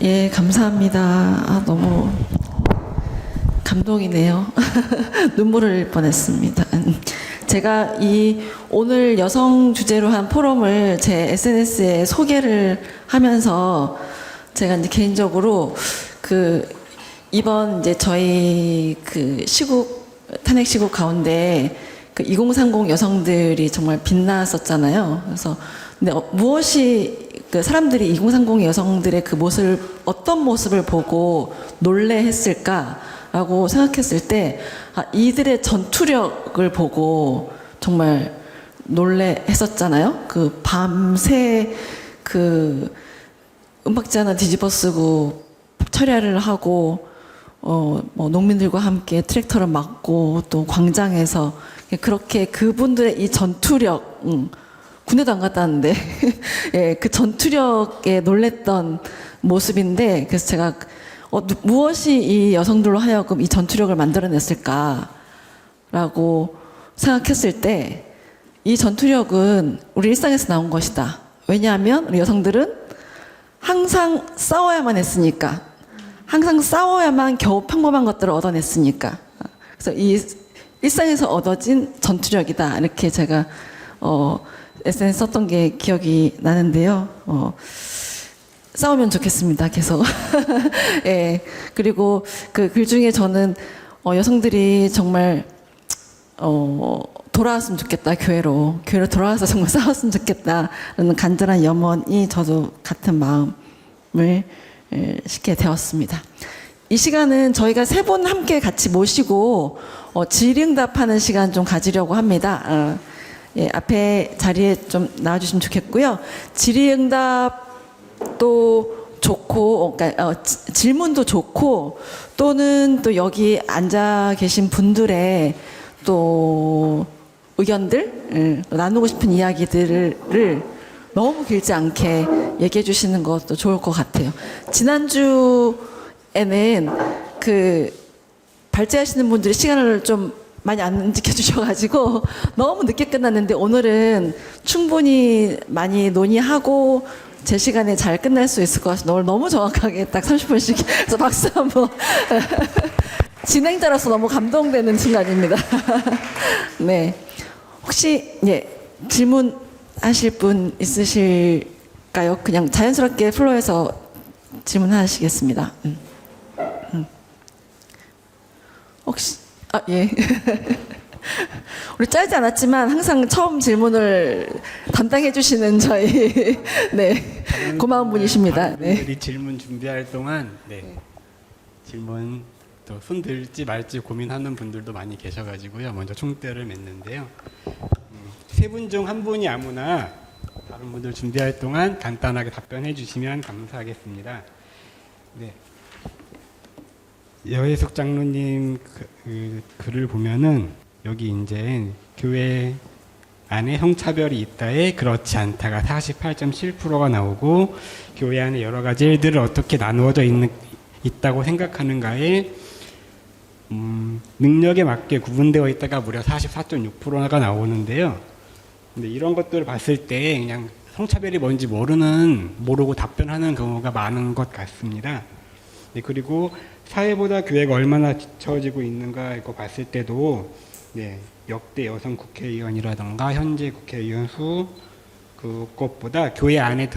예, 감사합니다. 너무 감동이네요. 눈물을 흘릴 뻔했습니다. 제가 오늘 여성 주제로 한 포럼을 제 SNS에 소개를 하면서 제가 이제 개인적으로 이번 이제 저희 탄핵 시국 가운데 2030 여성들이 정말 빛났었잖아요. 그래서 근데 무엇이 사람들이 2030 여성들의 어떤 모습을 보고 놀래했을까라고 생각했을 때, 이들의 전투력을 보고 정말 놀래했었잖아요. 밤새 음박지 하나 뒤집어 쓰고 철야를 하고, 농민들과 함께 트랙터를 막고 또 광장에서 그렇게 그분들의 이 전투력, 군대도 안 갔다 왔는데 예, 그 전투력에 놀랬던 모습인데, 그래서 제가 무엇이 이 여성들로 하여금 이 전투력을 만들어냈을까라고 생각했을 때, 이 전투력은 우리 일상에서 나온 것이다. 왜냐하면 우리 여성들은 항상 싸워야만 했으니까, 항상 싸워야만 겨우 평범한 것들을 얻어냈으니까, 그래서 이 일상에서 얻어진 전투력이다, 이렇게 제가 SNS 썼던 게 기억이 나는데요. 싸우면 좋겠습니다, 계속. 예. 그리고 글 중에 저는 여성들이 정말 돌아왔으면 좋겠다, 교회로 돌아와서 정말 싸웠으면 좋겠다라는 간절한 염원이 저도 같은 마음을 싣게 되었습니다. 이 시간은 저희가 세 분 함께 같이 모시고 질의응답하는 시간 좀 가지려고 합니다. 예, 앞에 자리에 좀 나와주시면 좋겠고요. 질의응답도 좋고, 그러니까 질문도 좋고, 또는 또 여기 앉아 계신 분들의 또 의견들, 나누고 싶은 이야기들을 너무 길지 않게 얘기해 주시는 것도 좋을 것 같아요. 지난주에는 발제하시는 분들이 시간을 좀 많이 안 지켜주셔가지고 너무 늦게 끝났는데, 오늘은 충분히 많이 논의하고 제 시간에 잘 끝날 수 있을 것 같아서 오늘 너무 정확하게 딱 30분씩 해서 박수 한번. 진행자로서 너무 감동되는 순간입니다. 네, 혹시 질문하실 분 있으실까요? 그냥 자연스럽게 플로에서 질문하시겠습니다. 혹시 예. 우리 짧지 않았지만 항상 처음 질문을 담당해 주시는 저희 고마운 분이십니다. 분들이 질문 준비할 동안 질문 또 손 들지 말지 고민하는 분들도 많이 계셔가지고요. 먼저 총대를 맺는데요. 세 분 중 한 분이 아무나 다른 분들 준비할 동안 간단하게 답변해 주시면 감사하겠습니다. 네. 여혜숙 장로님 글을 보면은 여기 이제 교회 안에 성차별이 있다에 그렇지 않다가 48.7%가 나오고, 교회 안에 여러 가지 일들을 어떻게 나누어져 있다고 생각하는가에 능력에 맞게 구분되어 있다가 무려 44.6%가 나오는데요. 근데 이런 것들을 봤을 때 그냥 성차별이 뭔지 모르고 답변하는 경우가 많은 것 같습니다. 네, 그리고 사회보다 교회가 얼마나 뒤처지고 있는가 이거 봤을 때도 역대 여성 국회의원이라던가 현재 국회의원 수 그것보다 교회 안에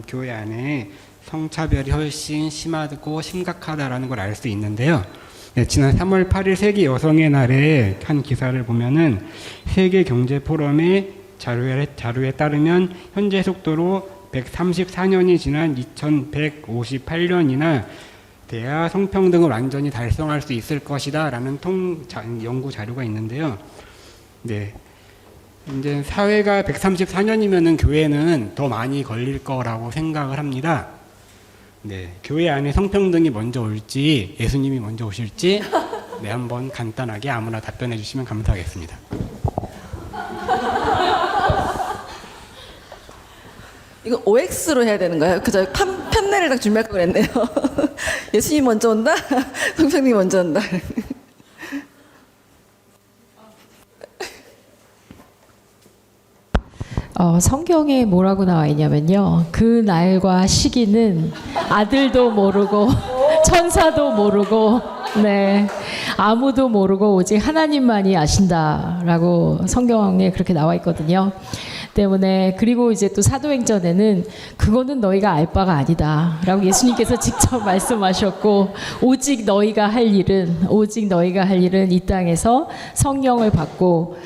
교회 안에 성차별이 훨씬 심하고 심각하다라는 걸 알 수 있는데요. 지난 3월 8일 세계 여성의 날에 한 기사를 보면은 세계 경제 포럼의 자료에 따르면 현재 속도로 134년이 지난 2158년이나 돼야 성평등을 완전히 달성할 수 있을 것이다 라는 연구 자료가 있는데요. 네. 이제 사회가 134년이면은 교회는 더 많이 걸릴 거라고 생각을 합니다. 네. 교회 안에 성평등이 먼저 올지 예수님이 먼저 오실지 한번 간단하게 아무나 답변해 주시면 감사하겠습니다. 이거 OX로 해야 되는 거예요? 그저 판넬을 딱 준비할 걸 그랬네요. 예수님 먼저 온다? 성평등이 먼저 온다? 성경에 뭐라고 나와 있냐면요. 그 날과 시기는 아들도 모르고 천사도 모르고 네 아무도 모르고 오직 하나님만이 아신다라고 성경에 그렇게 나와 있거든요. 때문에 그리고 이제 또 사도행전에는 그거는 너희가 알 바가 아니다라고 예수님께서 직접 말씀하셨고 오직 너희가 할 일은 이 땅에서 성령을 받고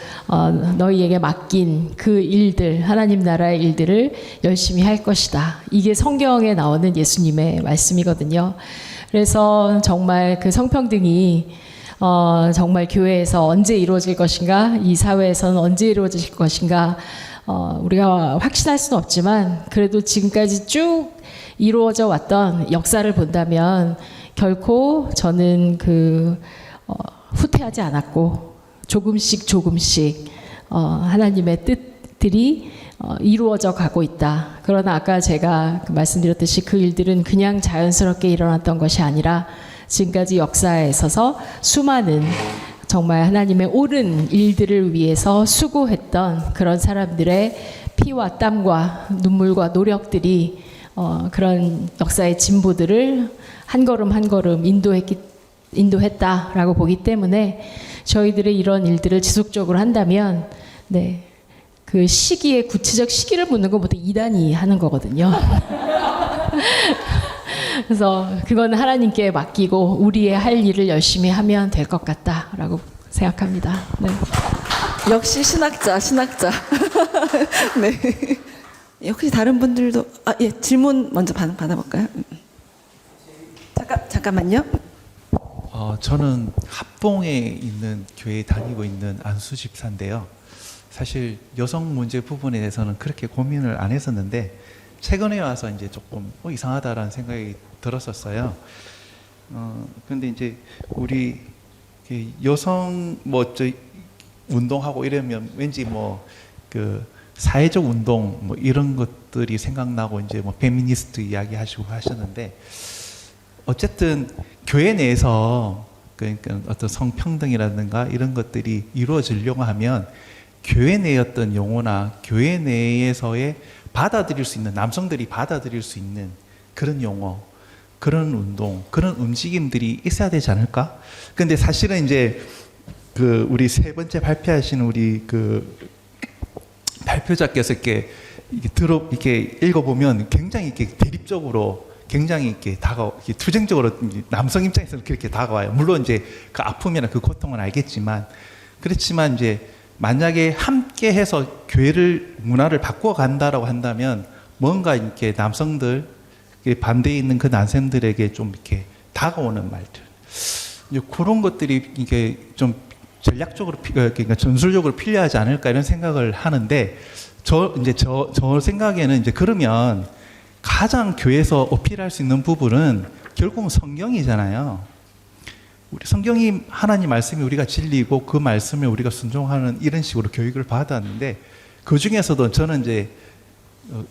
너희에게 맡긴 그 일들 하나님 나라의 일들을 열심히 할 것이다. 이게 성경에 나오는 예수님의 말씀이거든요. 그래서 정말 그 성평등이 정말 교회에서 언제 이루어질 것인가, 이 사회에서는 언제 이루어질 것인가, 우리가 확신할 수는 없지만 그래도 지금까지 쭉 이루어져 왔던 역사를 본다면 결코 저는 후퇴하지 않았고 조금씩 하나님의 뜻들이 이루어져 가고 있다. 그러나 아까 제가 말씀드렸듯이 그 일들은 그냥 자연스럽게 일어났던 것이 아니라 지금까지 역사에 있어서 수많은 정말 하나님의 옳은 일들을 위해서 수고했던 그런 사람들의 피와 땀과 눈물과 노력들이 그런 역사의 진보들을 한 걸음 한 걸음 인도했다라고 보기 때문에 저희들의 이런 일들을 지속적으로 한다면 네, 그 시기에 구체적 시기를 묻는 것보다 이단이 하는 거거든요. 그래서 그건 하나님께 맡기고 우리의 할 일을 열심히 하면 될 것 같다라고 생각합니다. 네. 역시 신학자. 네. 혹시 다른 분들도 예, 질문 먼저 받아볼까요? 잠깐만요. 저는 합동에 있는 교회에 다니고 있는 안수 집사인데요. 사실 여성 문제 부분에 대해서는 그렇게 고민을 안 했었는데 최근에 와서 이제 조금 이상하다라는 생각이 들었었어요. 근데 이제 우리 여성 운동하고 이러면 왠지 그 사회적 운동 이런 것들이 생각나고 이제 페미니스트 이야기 하시고 하셨는데 어쨌든 교회 내에서 그러니까 어떤 성평등이라든가 이런 것들이 이루어지려고 하면 교회 내의 어떤 용어나 교회 내에서의 받아들일 수 있는 남성들이 받아들일 수 있는 그런 용어, 그런 운동, 그런 움직임들이 있어야 되지 않을까? 근데 사실은 이제 우리 세 번째 발표하신 우리 발표자께서 이렇게 읽어보면 굉장히 이렇게 대립적으로 굉장히 이렇게 투쟁적으로 남성 입장에서는 그렇게 다가와요. 물론 이제 그 아픔이나 그 고통은 알겠지만 그렇지만 이제 만약에 함께 해서 교회를 문화를 바꿔 간다라고 한다면 뭔가 이렇게 남성들 반대에 있는 그 남성들에게 좀 이렇게 다가오는 말들 그런 것들이 이게 좀 전략적으로 그러니까 전술적으로 필요하지 않을까 이런 생각을 하는데 저 생각에는 이제 그러면 가장 교회에서 어필할 수 있는 부분은 결국은 성경이잖아요. 우리 성경이 하나님 말씀이 우리가 진리고 그 말씀에 우리가 순종하는 이런 식으로 교육을 받았는데 그 중에서도 저는 이제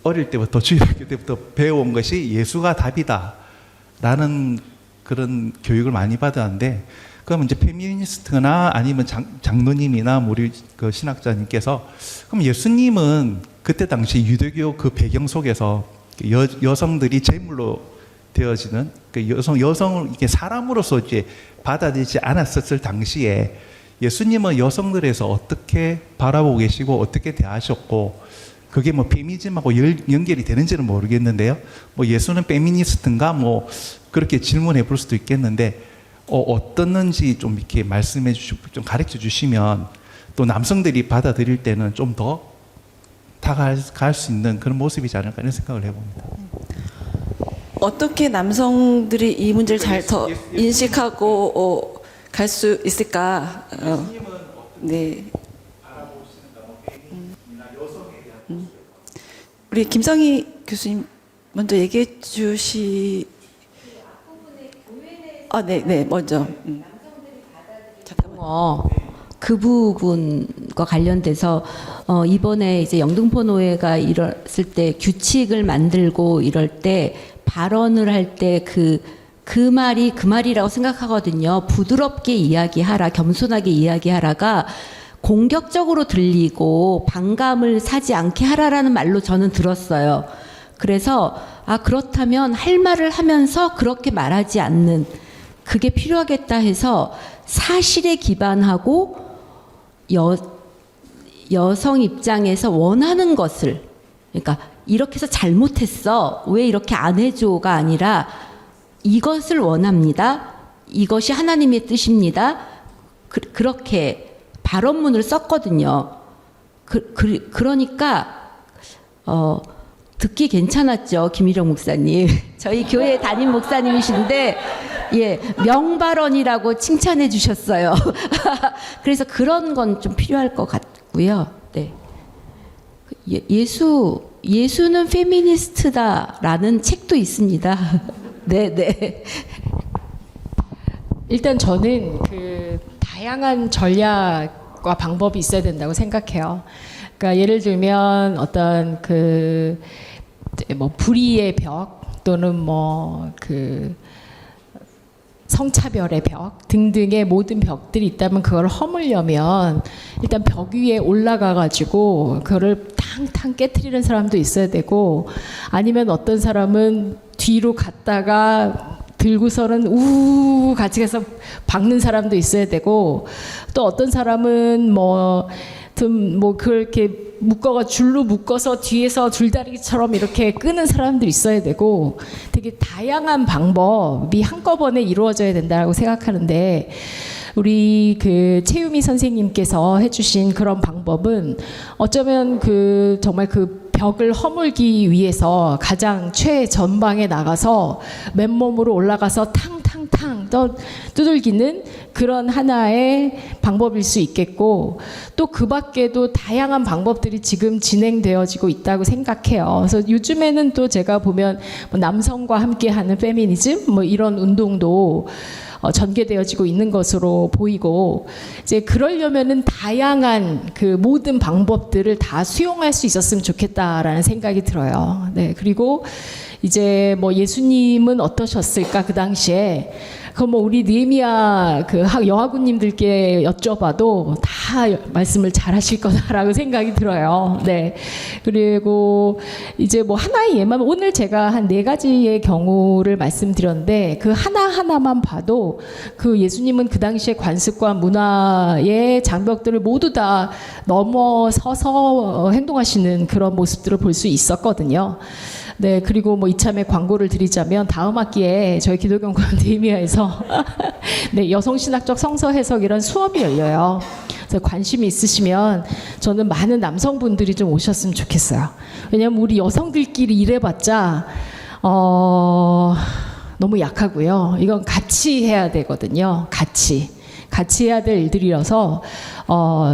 어릴 때부터 주일학교 때부터 배워온 것이 예수가 답이다라는 그런 교육을 많이 받았는데 그럼 이제 페미니스트나 아니면 장로님이나 우리 그 신학자님께서 그럼 예수님은 그때 당시 유대교 그 배경 속에서 여성들이 제물로 되어지는 그 여성을 이렇게 사람으로서 이제 받아들이지 않았었을 당시에 예수님은 여성들에서 어떻게 바라보고 계시고 어떻게 대하셨고 그게 페미니즘하고 연결이 되는지는 모르겠는데요. 예수는 페미니스트인가 그렇게 질문해 볼 수도 있겠는데 어떻는지 좀 이렇게 말씀해 주시고 좀 가르쳐 주시면 또 남성들이 받아들일 때는 좀 더 다가갈 수 있는 그런 모습이지 않을까 이런 생각을 해봅니다. 어떻게 남성들이 이 문제를 잘 더 인식하고 갈 수 있을까? 네. 우리 김성희 교수님 먼저 얘기해 주시. 네, 먼저. 그 부분과 관련돼서 이번에 이제 영등포노회가 이랬을 때 규칙을 만들고 이럴 때 발언을 할 때 그 말이 그 말이라고 생각하거든요. 부드럽게 이야기하라, 겸손하게 이야기하라가 공격적으로 들리고 반감을 사지 않게 하라라는 말로 저는 들었어요. 그래서 그렇다면 할 말을 하면서 그렇게 말하지 않는 그게 필요하겠다 해서 사실에 기반하고 여성 입장에서 원하는 것을, 그러니까 이렇게 해서 잘못했어, 왜 이렇게 안 해줘가 아니라 이것을 원합니다, 이것이 하나님의 뜻입니다, 그렇게 발언문을 썼거든요. 그러니까 듣기 괜찮았죠, 김일영 목사님. 저희 교회 담임 목사님이신데 명발언이라고 칭찬해 주셨어요. 그래서 그런 건 좀 필요할 것 같고요. 네. 예수는 페미니스트다라는 책도 있습니다. 네. 일단 저는 그 다양한 전략과 방법이 있어야 된다고 생각해요. 그러니까 예를 들면 어떤 그 뭐 불의의 벽 또는 성차별의 벽 등등의 모든 벽들이 있다면 그걸 허물려면 일단 벽 위에 올라가 가지고 그거를 탕탕 깨트리는 사람도 있어야 되고, 아니면 어떤 사람은 뒤로 갔다가 들고서는 같이 가서 박는 사람도 있어야 되고, 또 어떤 사람은 그렇게 줄로 묶어서 뒤에서 줄다리기처럼 이렇게 끄는 사람도 있어야 되고, 되게 다양한 방법이 한꺼번에 이루어져야 된다고 생각하는데, 우리 그 최유미 선생님께서 해주신 그런 방법은 어쩌면 정말 그 벽을 허물기 위해서 가장 최전방에 나가서 맨몸으로 올라가서 탕탕탕 두들기는 그런 하나의 방법일 수 있겠고, 또 그 밖에도 다양한 방법들이 지금 진행되어지고 있다고 생각해요. 그래서 요즘에는 또 제가 보면 남성과 함께하는 페미니즘 이런 운동도 전개되어지고 있는 것으로 보이고, 이제 그러려면은 다양한 그 모든 방법들을 다 수용할 수 있었으면 좋겠다라는 생각이 들어요. 네, 그리고 이제 예수님은 어떠셨을까 그 당시에, 우리 느헤미야 여하군님들께 여쭤봐도 다 말씀을 잘하실 거다라고 생각이 들어요. 네. 그리고 이제 하나의 예만, 오늘 제가 한 4가지의 경우를 말씀드렸는데 그 하나하나만 봐도 그 예수님은 그 당시에 관습과 문화의 장벽들을 모두 다 넘어서서 행동하시는 그런 모습들을 볼 수 있었거든요. 네, 그리고 이참에 광고를 드리자면 다음 학기에 저희 기독연구원 느헤미야에서 네, 여성신학적 성서 해석이라는 수업이 열려요. 그래서 관심이 있으시면 저는 많은 남성분들이 좀 오셨으면 좋겠어요. 왜냐하면 우리 여성들끼리 일해봤자 너무 약하고요. 이건 같이 해야 되거든요. 같이 해야 될 일들이라서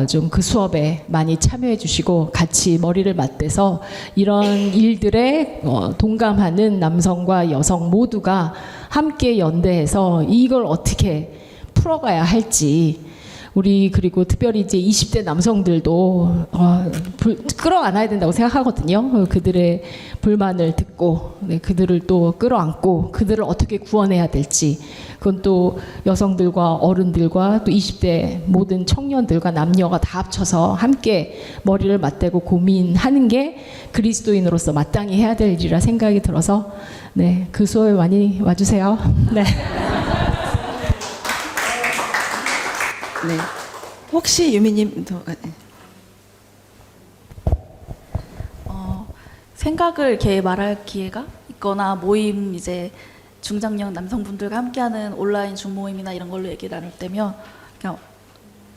좀 그 수업에 많이 참여해 주시고 같이 머리를 맞대서 이런 일들에 동감하는 남성과 여성 모두가 함께 연대해서 이걸 어떻게 풀어가야 할지, 우리 그리고 특별히 이제 20대 남성들도 끌어안아야 된다고 생각하거든요. 그들의 불만을 듣고 그들을 또 끌어안고 그들을 어떻게 구원해야 될지, 그건 또 여성들과 어른들과 또 20대 모든 청년들과 남녀가 다 합쳐서 함께 머리를 맞대고 고민하는 게 그리스도인으로서 마땅히 해야 될 일이라 생각이 들어서 네, 그 수업에 많이 와주세요. 네. 네. 혹시 유미님도 생각을 이렇게 말할 기회가 있거나 모임, 이제 중장년 남성분들과 함께하는 온라인 줌 모임이나 이런 걸로 얘기 나눌 때면 그냥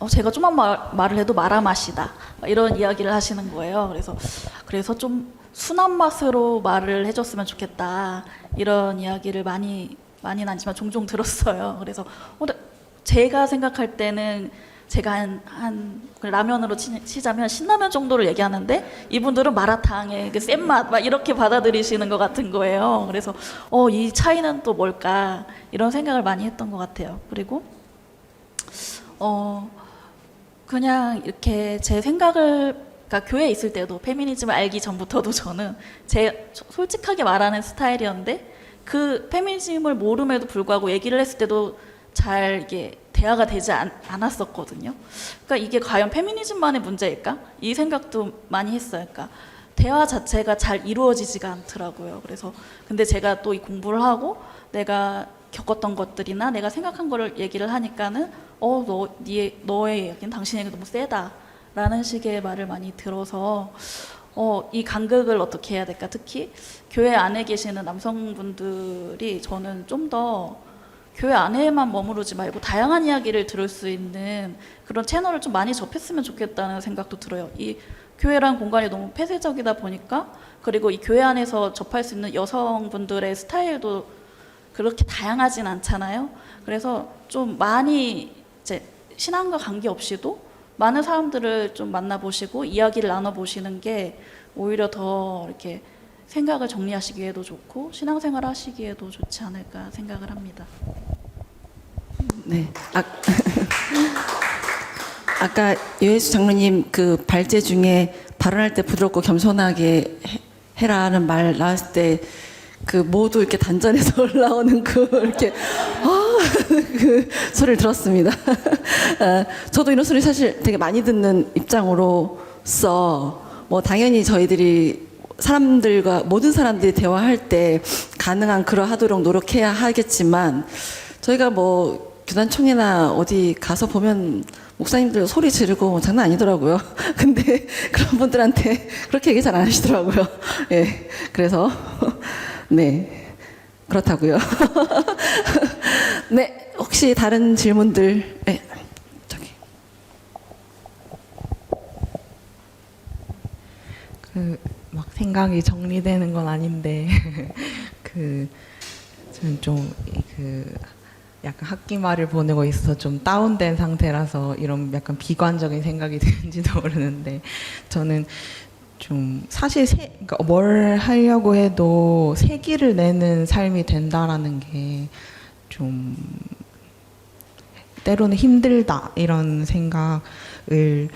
제가 좀만 말을 해도 말아마시다 이런 이야기를 하시는 거예요. 그래서 좀 순한 맛으로 말을 해줬으면 좋겠다 이런 이야기를 많이는 아니지만 종종 들었어요. 그래서 제가 생각할 때는 제가 라면으로 치자면 신라면 정도를 얘기하는데 이분들은 마라탕의 그 센맛 막 이렇게 받아들이시는 것 같은 거예요. 그래서 이 차이는 또 뭘까 이런 생각을 많이 했던 것 같아요. 그리고 그냥 이렇게 제 생각을, 그러니까 교회에 있을 때도 페미니즘을 알기 전부터도 저는 솔직하게 말하는 스타일이었는데 그 페미니즘을 모름에도 불구하고 얘기를 했을 때도 잘 이게 대화가 되지 않았었거든요. 그러니까 이게 과연 페미니즘만의 문제일까? 이 생각도 많이 했어요. 그러니까 대화 자체가 잘 이루어지지가 않더라고요. 그래서 근데 제가 또 이 공부를 하고 내가 겪었던 것들이나 내가 생각한 거를 얘기를 하니까는 너의 얘기는 당신에게 너무 세다라는 식의 말을 많이 들어서 이 간극을 어떻게 해야 될까? 특히 교회 안에 계시는 남성분들이 저는 좀 더 교회 안에만 머무르지 말고 다양한 이야기를 들을 수 있는 그런 채널을 좀 많이 접했으면 좋겠다는 생각도 들어요. 이 교회라는 공간이 너무 폐쇄적이다 보니까, 그리고 이 교회 안에서 접할 수 있는 여성분들의 스타일도 그렇게 다양하진 않잖아요. 그래서 좀 많이 이제 신앙과 관계없이도 많은 사람들을 좀 만나보시고 이야기를 나눠보시는 게 오히려 더 이렇게 생각을 정리하시기에도 좋고 신앙생활 하시기에도 좋지 않을까 생각을 합니다. 네. 아까 여혜수 장로님 그 발제 중에 발언할 때 부드럽고 겸손하게 해라는 말 나왔을 때 그 모두 이렇게 단전에서 올라오는 그 이렇게 그 소리를 들었습니다. 저도 이런 소리 사실 되게 많이 듣는 입장으로서 뭐 당연히 저희들이 사람들과 모든 사람들이 대화할 때 가능한 그러하도록 노력해야 하겠지만 저희가 뭐 교단총회나 어디 가서 보면 목사님들 소리 지르고 장난 아니더라고요. 근데 그런 분들한테 그렇게 얘기 잘 안 하시더라고요. 예, 그래서 네, 그렇다고요. 네, 혹시 다른 질문들? 네, 저기. 막 생각이 정리되는 건 아닌데 저는 좀 약간 학기 말을 보내고 있어서 좀 다운된 상태라서 이런 약간 비관적인 생각이 드는지도 모르는데, 저는 좀 사실 그러니까 뭘 하려고 해도 세기를 내는 삶이 된다라는 게 좀 때로는 힘들다 이런 생각을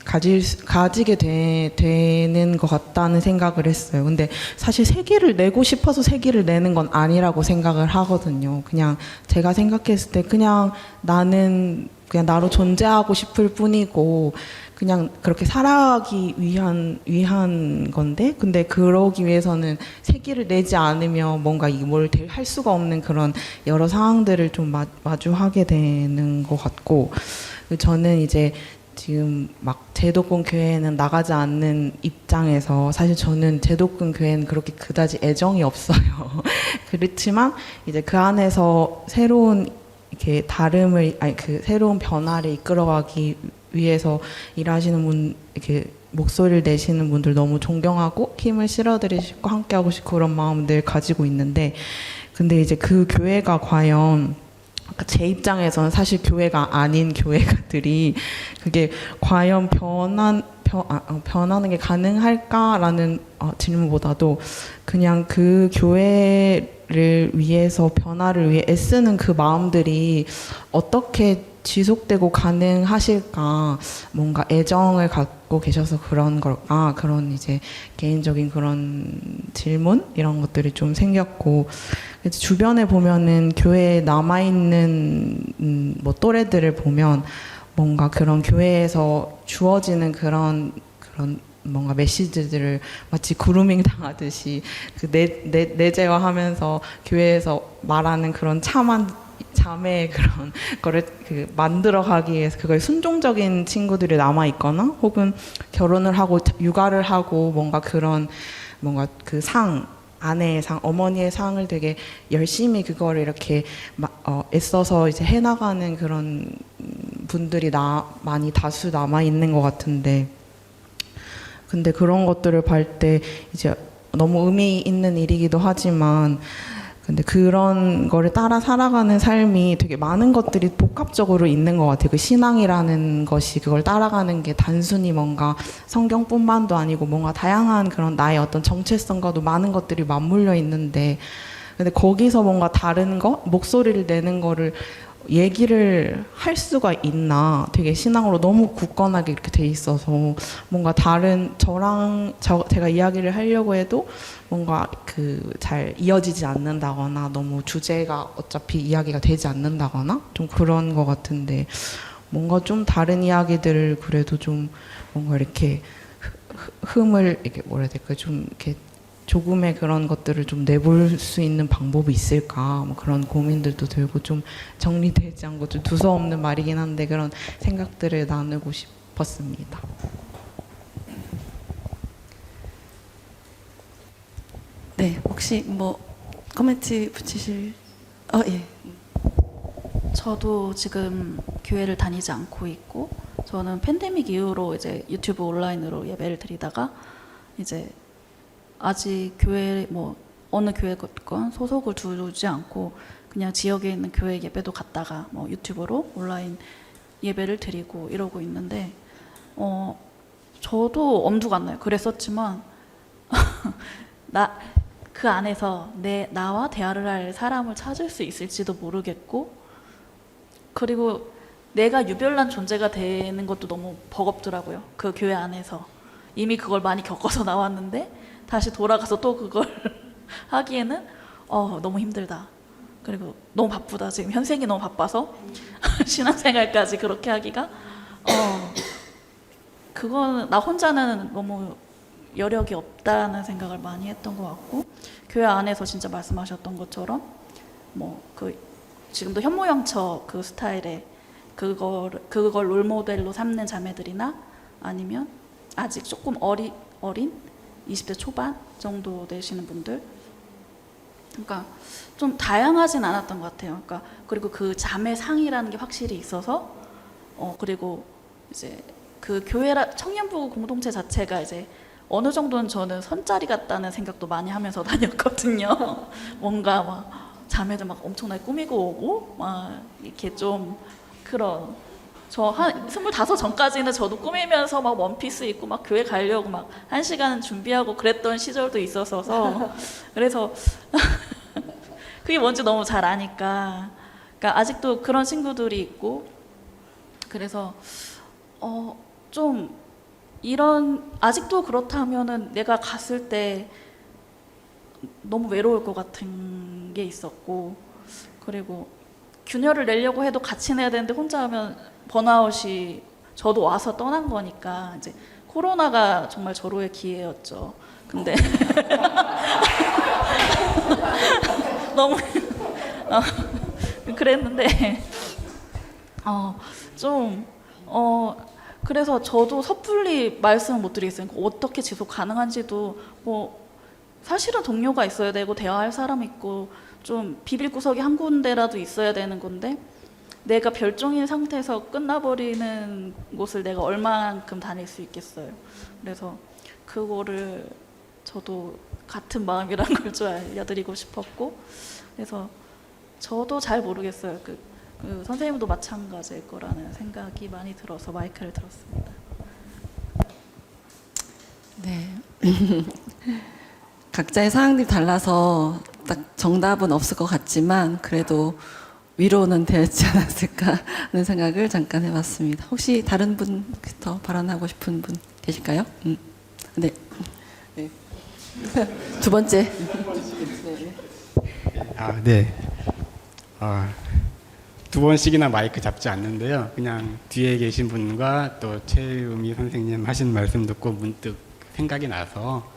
가지게 되는 것 같다는 생각을 했어요. 근데 사실 세기를 내고 싶어서 세기를 내는 건 아니라고 생각을 하거든요. 그냥 제가 생각했을 때 그냥 나는 그냥 나로 존재하고 싶을 뿐이고 그냥 그렇게 살아가기 위한 건데, 근데 그러기 위해서는 세기를 내지 않으면 뭔가 뭘 할 수가 없는 그런 여러 상황들을 좀 마주하게 되는 것 같고, 저는 이제 지금 막 제도권 교회에는 나가지 않는 입장에서 사실 저는 제도권 교회는 그렇게 그다지 애정이 없어요. 그렇지만 이제 그 안에서 새로운 이렇게 새로운 변화를 이끌어가기 위해서 일하시는 분, 이렇게 목소리를 내시는 분들 너무 존경하고 힘을 실어드리고 싶고 함께하고 싶고 그런 마음을 가지고 있는데, 근데 이제 그 교회가 과연 제 입장에서는 사실 교회가 아닌 교회들이 그게 과연 변하는 게 가능할까라는 질문보다도 그냥 그 교회를 위해서 변화를 위해 애쓰는 그 마음들이 어떻게 지속되고 가능하실까, 뭔가 애정을 갖고 계셔서 그런 걸까, 그런 이제 개인적인 그런 질문 이런 것들이 좀 생겼고, 주변에 보면은 교회에 남아있는 뭐 또래들을 보면 뭔가 그런 교회에서 주어지는 그런 뭔가 메시지들을 마치 그루밍 당하듯이 내재화하면서 교회에서 말하는 그런 자매의 그런 거를 만들어가기 위해서 그걸 순종적인 친구들이 남아 있거나, 혹은 결혼을 하고 육아를 하고 뭔가 그 아내의 상, 어머니의 상을 되게 열심히 그거를 이렇게 애써서 이제 해나가는 그런 분들이 많이 다수 남아 있는 것 같은데, 근데 그런 것들을 볼 때 이제 너무 의미 있는 일이기도 하지만, 근데 그런 거를 따라 살아가는 삶이 되게 많은 것들이 복합적으로 있는 것 같아요. 그 신앙이라는 것이 그걸 따라가는 게 단순히 뭔가 성경뿐만도 아니고 뭔가 다양한 그런 나의 어떤 정체성과도 많은 것들이 맞물려 있는데, 근데 거기서 뭔가 다른 거, 목소리를 내는 거를 얘기를 할 수가 있나 되게 신앙으로 너무 굳건하게 이렇게 돼 있어서 뭔가 다른 제가 이야기를 하려고 해도 뭔가 잘 이어지지 않는다거나 너무 주제가 어차피 이야기가 되지 않는다거나 좀 그런 것 같은데 뭔가 좀 다른 이야기들을 그래도 좀 뭔가 이렇게 흠을 이렇게 뭐라 해야 될까 좀 이렇게 조금의 그런 것들을 좀 내볼 수 있는 방법이 있을까 뭐 그런 고민들도 들고 좀 정리되지 않고 좀 두서없는 말이긴 한데 그런 생각들을 나누고 싶었습니다. 네, 혹시 뭐 코멘트 붙이실? 예. 저도 지금 교회를 다니지 않고 있고 저는 팬데믹 이후로 이제 유튜브 온라인으로 예배를 드리다가 이제 아직 교회 뭐 어느 교회건 소속을 두지 않고 그냥 지역에 있는 교회 예배도 갔다가 뭐 유튜브로 온라인 예배를 드리고 이러고 있는데 저도 엄두가 안 나요. 그랬었지만 그 안에서 나와 대화를 할 사람을 찾을 수 있을지도 모르겠고 그리고 내가 유별난 존재가 되는 것도 너무 버겁더라고요. 그 교회 안에서 이미 그걸 많이 겪어서 나왔는데 다시 돌아가서 또 그걸 하기에는 너무 힘들다. 그리고 너무 바쁘다. 지금 현생이 너무 바빠서 신앙생활까지 그렇게 하기가 그거는 나 혼자는 너무 여력이 없다는 생각을 많이 했던 것 같고 교회 안에서 진짜 말씀하셨던 것처럼 뭐 지금도 현모양처 그 스타일의 그걸 롤모델로 삼는 자매들이나 아니면 아직 조금 어린 20대 초반 정도 되시는 분들 그러니까 좀 다양하진 않았던 것 같아요. 그러니까 그리고 그 자매상이라는 게 확실히 있어서 그리고 이제 그 청년부 공동체 자체가 이제 어느 정도는 저는 선자리 같다는 생각도 많이 하면서 다녔거든요. 뭔가 막 자매들 막 엄청나게 꾸미고 오고 막 이렇게 좀 그런 저 한 25 전까지는 저도 꾸미면서 막 원피스 입고 막 교회 가려고 막 1시간 준비하고 그랬던 시절도 있었어서 그래서 그게 뭔지 너무 잘 아니까 그러니까 아직도 그런 친구들이 있고 그래서 좀 아직도 그렇다면은 내가 갔을 때 너무 외로울 것 같은 게 있었고 그리고 균열을 내려고 해도 같이 내야 되는데 혼자 하면 번아웃이 저도 와서 떠난 거니까 이제 코로나가 정말 절호의 기회였죠. 근데 너무 그랬는데 그래서 저도 섣불리 말씀을 못 드리겠어요. 어떻게 지속 가능한지도 뭐 사실은 동료가 있어야 되고 대화할 사람 있고 좀 비빌 구석이 한 군데라도 있어야 되는 건데 내가 별종인 상태에서 끝나버리는 곳을 내가 얼마만큼 다닐 수 있겠어요. 그래서 그거를 저도 같은 마음이라는 걸 좀 알려드리고 싶었고 그래서 저도 잘 모르겠어요. 그 선생님도 마찬가지일 거라는 생각이 많이 들어서 마이크를 들었습니다. 네. 각자의 상황들이 달라서 딱 정답은 없을 것 같지만 그래도 위로는 되지 않았을까 하는 생각을 잠깐 해봤습니다. 혹시 다른 분 더 발언하고 싶은 분 계실까요? 네. 네. 두 번째. 네. 두 번씩이나 마이크 잡지 않는데요. 그냥 뒤에 계신 분과 또 최유미 선생님 하신 말씀 듣고 문득 생각이 나서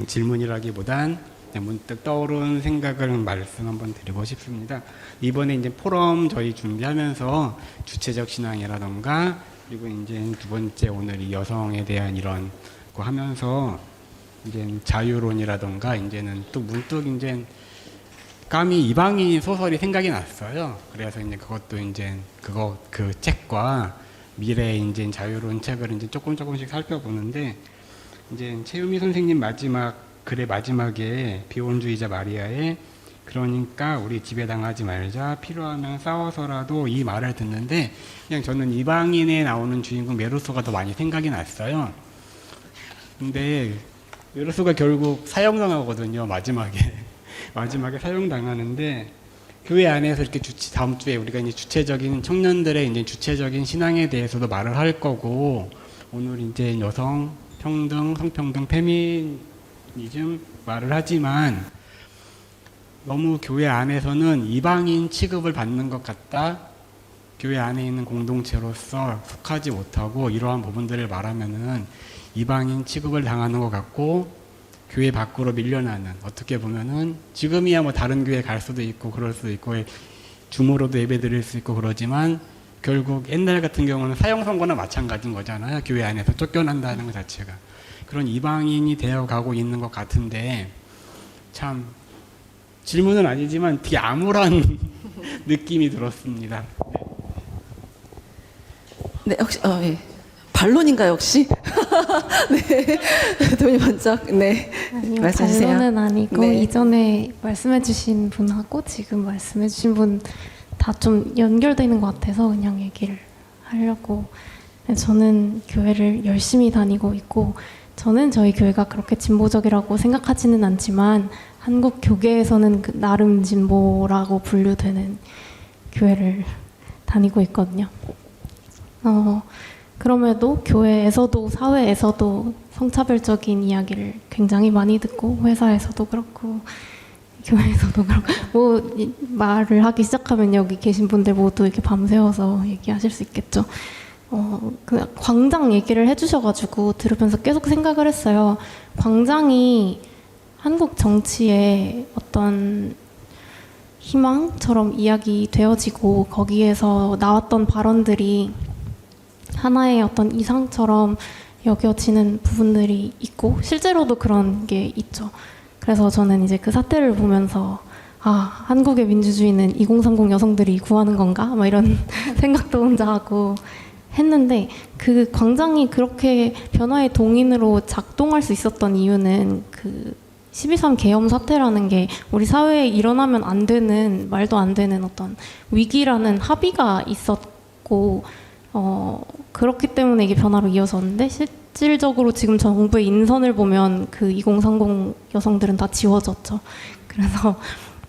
질문이라기보단 그냥 문득 떠오른 생각을 말씀 한번 드리고 싶습니다. 이번에 이제 포럼 저희 준비하면서 주체적 신앙이라던가 그리고 이제 두 번째 오늘 이 여성에 대한 이런 거 하면서 이제 자유론이라던가 이제는 또 문득 이제 감히 이방인 소설이 생각이 났어요. 그래서 이제 그것도 이제 그 책과 미래 이제 자유로운 책을 이제 조금씩 살펴보는데 이제 최유미 선생님 글의 마지막에 비혼주의자 마리아의 그러니까 우리 지배당하지 말자 필요하면 싸워서라도 이 말을 듣는데 그냥 저는 이방인에 나오는 주인공 메르소가 더 많이 생각이 났어요. 근데 메르소가 결국 사형당하거든요. 마지막에 사형당하는데 교회 안에서 이렇게 다음 주에 우리가 이제 주체적인 청년들의 이제 주체적인 신앙에 대해서도 말을 할 거고, 오늘 이제 여성 평등, 성평등, 페미니즘 말을 하지만 너무 교회 안에서는 이방인 취급을 받는 것 같다. 교회 안에 있는 공동체로서 속하지 못하고 이러한 부분들을 말하면은 이방인 취급을 당하는 것 같고 교회 밖으로 밀려나는, 어떻게 보면은 지금이야 뭐 다른 교회 갈 수도 있고 그럴 수도 있고 줌으로도 예배 드릴 수 있고 그러지만 결국 옛날 같은 경우는 사형 선고나 마찬가지인 거잖아요. 교회 안에서 쫓겨난다는 것 자체가. 그런 이방인이 되어가고 있는 것 같은데, 참 질문은 아니지만 되게 암울한 느낌이 들었습니다. 네, 혹시 예. 반론인가요, 혹시? 네. 도님 먼저 네. 아니요, 말씀해 주세요. 반론은 아니고 네. 이전에 말씀해주신 분하고 지금 말씀해주신 분 다 좀 연결되는 것 같아서 그냥 얘기를 하려고. 저는 교회를 열심히 다니고 있고, 저는 저희 교회가 그렇게 진보적이라고 생각하지는 않지만 한국 교계에서는 그 나름 진보라고 분류되는 교회를 다니고 있거든요. 그럼에도 교회에서도 사회에서도 성차별적인 이야기를 굉장히 많이 듣고, 회사에서도 그렇고 교회에서도 그렇고 뭐 말을 하기 시작하면 여기 계신 분들 모두 이렇게 밤새워서 얘기하실 수 있겠죠. 그 광장 얘기를 해주셔가지고 들으면서 계속 생각을 했어요. 광장이 한국 정치의 어떤 희망처럼 이야기되어지고 거기에서 나왔던 발언들이 하나의 어떤 이상처럼 여겨지는 부분들이 있고 실제로도 그런 게 있죠. 그래서 저는 이제 그 사태를 보면서 한국의 민주주의는 2030 여성들이 구하는 건가? 막 이런 생각도 혼자 하고 했는데, 그 광장이 그렇게 변화의 동인으로 작동할 수 있었던 이유는 그 12.3 계엄 사태라는 게 우리 사회에 일어나면 안 되는, 말도 안 되는 어떤 위기라는 합의가 있었고, 그렇기 때문에 이게 변화로 이어졌는데, 실질적으로 지금 정부의 인선을 보면 그 2030 여성들은 다 지워졌죠. 그래서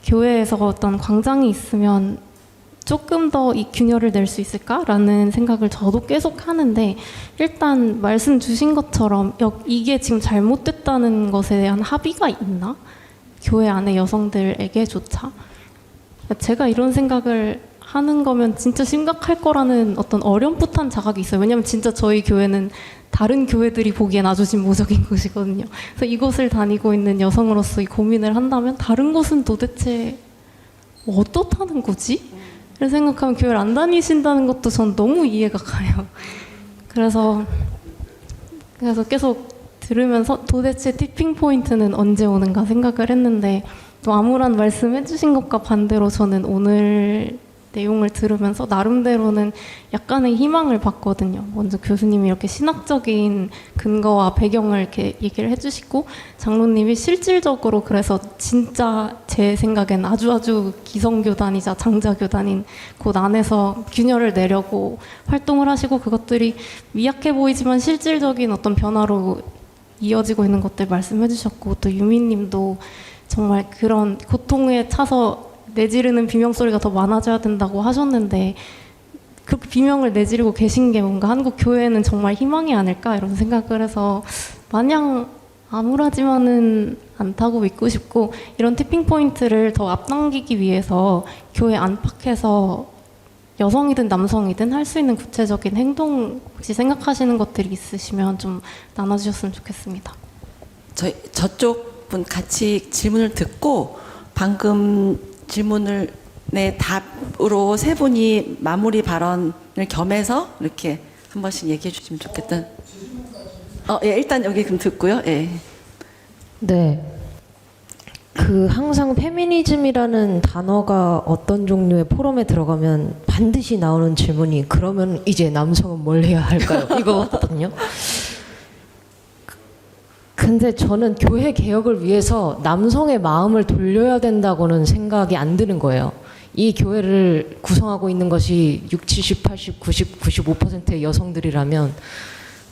교회에서 어떤 광장이 있으면 조금 더 이 균열을 낼 수 있을까라는 생각을 저도 계속 하는데, 일단 말씀 주신 것처럼 이게 지금 잘못됐다는 것에 대한 합의가 있나? 교회 안에 여성들에게조차? 제가 이런 생각을 하는 거면 진짜 심각할 거라는 어떤 어렴풋한 자각이 있어요. 왜냐하면 진짜 저희 교회는 다른 교회들이 보기엔 아주 진보적인 곳이거든요. 그래서 이곳을 다니고 있는 여성으로서 이 고민을 한다면 다른 곳은 도대체 어떻다는 거지? 를 생각하면 교회를 안 다니신다는 것도 전 너무 이해가 가요. 그래서 계속 들으면서 도대체 티핑 포인트는 언제 오는가 생각을 했는데, 또 암울한 말씀 해주신 것과 반대로 저는 오늘 내용을 들으면서 나름대로는 약간의 희망을 봤거든요. 먼저 교수님이 이렇게 신학적인 근거와 배경을 이렇게 얘기를 해주시고, 장로님이 실질적으로 그래서 진짜 제 생각엔 아주 기성교단이자 장자교단인 곳 안에서 균열을 내려고 활동을 하시고, 그것들이 미약해 보이지만 실질적인 어떤 변화로 이어지고 있는 것들 말씀해 주셨고, 또 유미님도 정말 그런 고통에 차서 내지르는 비명소리가 더 많아져야 된다고 하셨는데, 그렇게 비명을 내지르고 계신 게 뭔가 한국 교회는 정말 희망이 아닐까 이런 생각을 해서 마냥 암울하지만은 않다고 믿고 싶고, 이런 티핑포인트를 더 앞당기기 위해서 교회 안팎에서 여성이든 남성이든 할 수 있는 구체적인 행동 혹시 생각하시는 것들이 있으시면 좀 나눠주셨으면 좋겠습니다. 저쪽 분 같이 질문을 듣고 방금 질문을 답으로 세 분이 마무리 발언을 겸해서 이렇게 한 번씩 얘기해 주시면 좋겠다. 예, 일단 여기 그럼 듣고요. 예. 네. 항상 페미니즘이라는 단어가 어떤 종류의 포럼에 들어가면 반드시 나오는 질문이, 그러면 이제 남성은 뭘 해야 할까요? 이거거든요. 근데 저는 교회 개혁을 위해서 남성의 마음을 돌려야 된다고는 생각이 안 드는 거예요. 이 교회를 구성하고 있는 것이 60, 70, 80, 90, 95%의 여성들이라면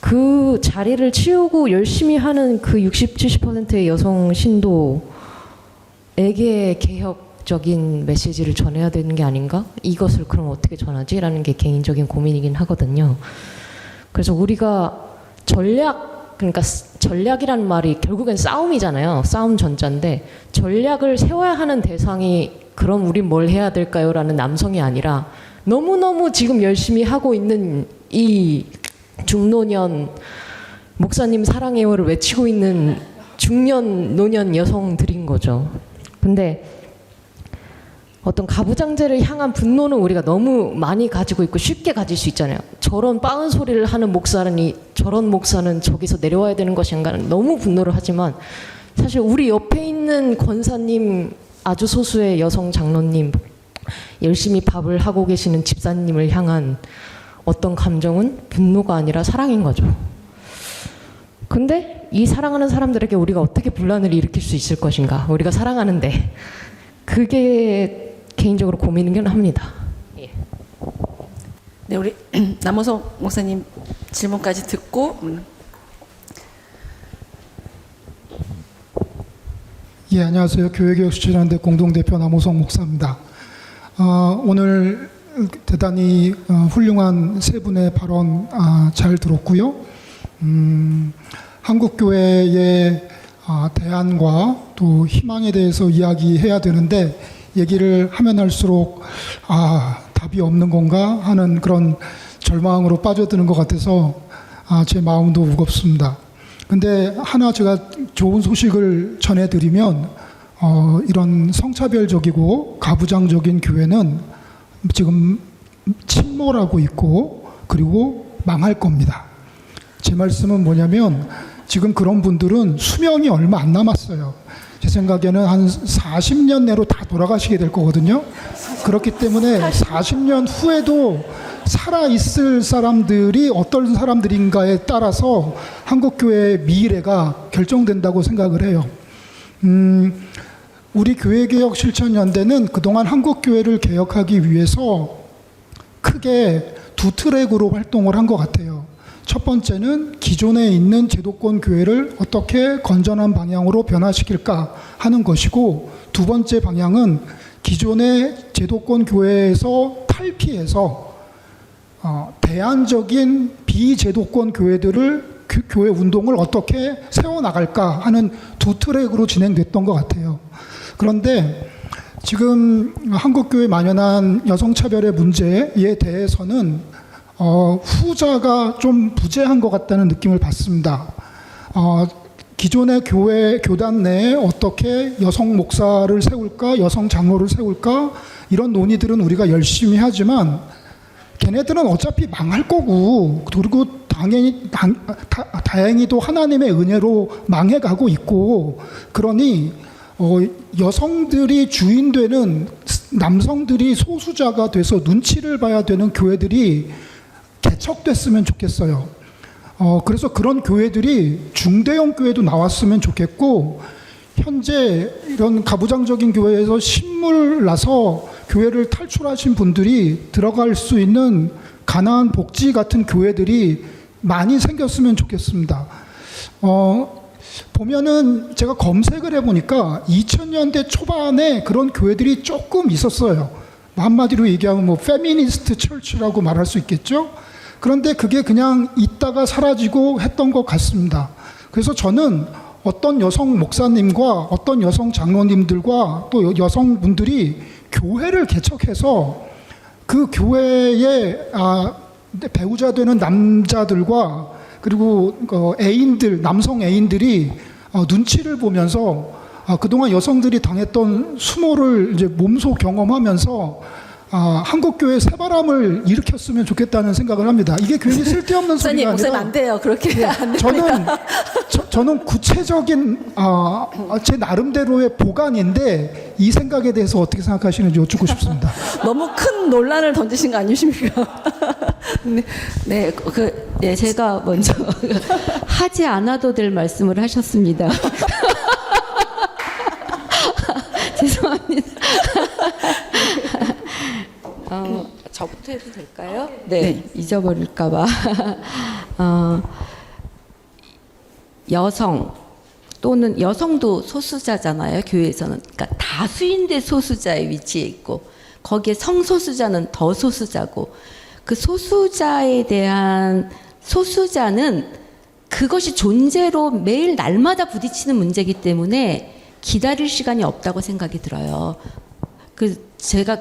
그 자리를 치우고 열심히 하는 그 60, 70%의 여성 신도에게 개혁 적인 메시지를 전해야 되는 게 아닌가? 이것을 그럼 어떻게 전하지? 라는 게 개인적인 고민이긴 하거든요. 그래서 우리가 그러니까 전략이라는 말이 결국엔 싸움이잖아요. 싸움 전자인데 전략을 세워야 하는 대상이 그럼 우린 뭘 해야 될까요? 라는 남성이 아니라 너무너무 지금 열심히 하고 있는 이 중노년 목사님 사랑해요를 외치고 있는 중년 노년 여성들인 거죠. 근데 어떤 가부장제를 향한 분노는 우리가 너무 많이 가지고 있고 쉽게 가질 수 있잖아요. 저런 빠은 소리를 하는 목사라니 저런 목사는 저기서 내려와야 되는 것인가는 너무 분노를 하지만 사실 우리 옆에 있는 권사님, 아주 소수의 여성 장로님, 열심히 밥을 하고 계시는 집사님을 향한 어떤 감정은 분노가 아니라 사랑인 거죠. 근데 이 사랑하는 사람들에게 우리가 어떻게 분란을 일으킬 수 있을 것인가? 우리가 사랑하는데 그게 개인적으로 고민이긴 합니다. 예. 네, 우리 남호성 목사님 질문까지 듣고 예, 안녕하세요. 교회개혁수련대 공동대표 남호성 목사입니다. 오늘 대단히 훌륭한 세 분의 발언 잘 들었고요. 한국교회의 대안과 또 희망에 대해서 이야기해야 되는데 얘기를 하면 할수록 답이 없는 건가 하는 그런 절망으로 빠져드는 것 같아서 제 마음도 무겁습니다. 근데 하나 제가 좋은 소식을 전해드리면 이런 성차별적이고 가부장적인 교회는 지금 침몰하고 있고 그리고 망할 겁니다. 제 말씀은 뭐냐면 지금 그런 분들은 수명이 얼마 안 남았어요. 제 생각에는 한 40년 내로 다 돌아가시게 될 거거든요. 그렇기 때문에 40년 후에도 살아있을 사람들이 어떤 사람들인가에 따라서 한국교회의 미래가 결정된다고 생각을 해요. 우리 교회개혁실천연대는 그동안 한국교회를 개혁하기 위해서 크게 두 트랙으로 활동을 한 것 같아요. 첫 번째는 기존에 있는 제도권 교회를 어떻게 건전한 방향으로 변화시킬까 하는 것이고, 두 번째 방향은 기존의 제도권 교회에서 탈피해서 대안적인 비제도권 교회들을 교회 운동을 어떻게 세워나갈까 하는 두 트랙으로 진행됐던 것 같아요. 그런데 지금 한국교회에 만연한 여성차별의 문제에 대해서는 후자가 좀 부재한 것 같다는 느낌을 받습니다. 기존의 교단 내에 어떻게 여성 목사를 세울까, 여성 장로를 세울까, 이런 논의들은 우리가 열심히 하지만 걔네들은 어차피 망할 거고, 그리고 다행히도 하나님의 은혜로 망해가고 있고, 그러니 여성들이 주인되는, 남성들이 소수자가 돼서 눈치를 봐야 되는 교회들이 개척됐으면 좋겠어요. 그래서 그런 교회들이 중대형 교회도 나왔으면 좋겠고, 현재 이런 가부장적인 교회에서 신물 나서 교회를 탈출하신 분들이 들어갈 수 있는 가나안 복지 같은 교회들이 많이 생겼으면 좋겠습니다. 보면은 제가 검색을 해보니까 2000년대 초반에 그런 교회들이 조금 있었어요. 한마디로 얘기하면 뭐 페미니스트 철치라고 말할 수 있겠죠. 그런데 그게 그냥 있다가 사라지고 했던 것 같습니다. 그래서 저는 어떤 여성 목사님과 어떤 여성 장로님들과 또 여성분들이 교회를 개척해서 그 교회의 배우자 되는 남자들과 그리고 애인들, 남성 애인들이 눈치를 보면서 그동안 여성들이 당했던 수모를 이제 몸소 경험하면서 한국교회 새바람을 일으켰으면 좋겠다는 생각을 합니다. 이게 괜히 쓸데없는 소리가 아니라. 목사님 안 돼요. 그렇게 안 됩니다. 저는 구체적인 제 나름대로의 보관인데 이 생각에 대해서 어떻게 생각하시는지 여쭙고 싶습니다. 너무 큰 논란을 던지신 거 아니십니까? 네, 제가 먼저 하지 않아도 될 말씀을 하셨습니다. 죄송합니다. 저부터 해도 될까요? 네. 잊어버릴까봐. 여성, 또는 여성도 소수자잖아요. 교회에서는. 그러니까 다수인데 소수자에 위치해 있고 거기에 성소수자는 더 소수자고 그 소수자에 대한 소수자는 그것이 존재로 매일 날마다 부딪히는 문제이기 때문에 기다릴 시간이 없다고 생각이 들어요. 제가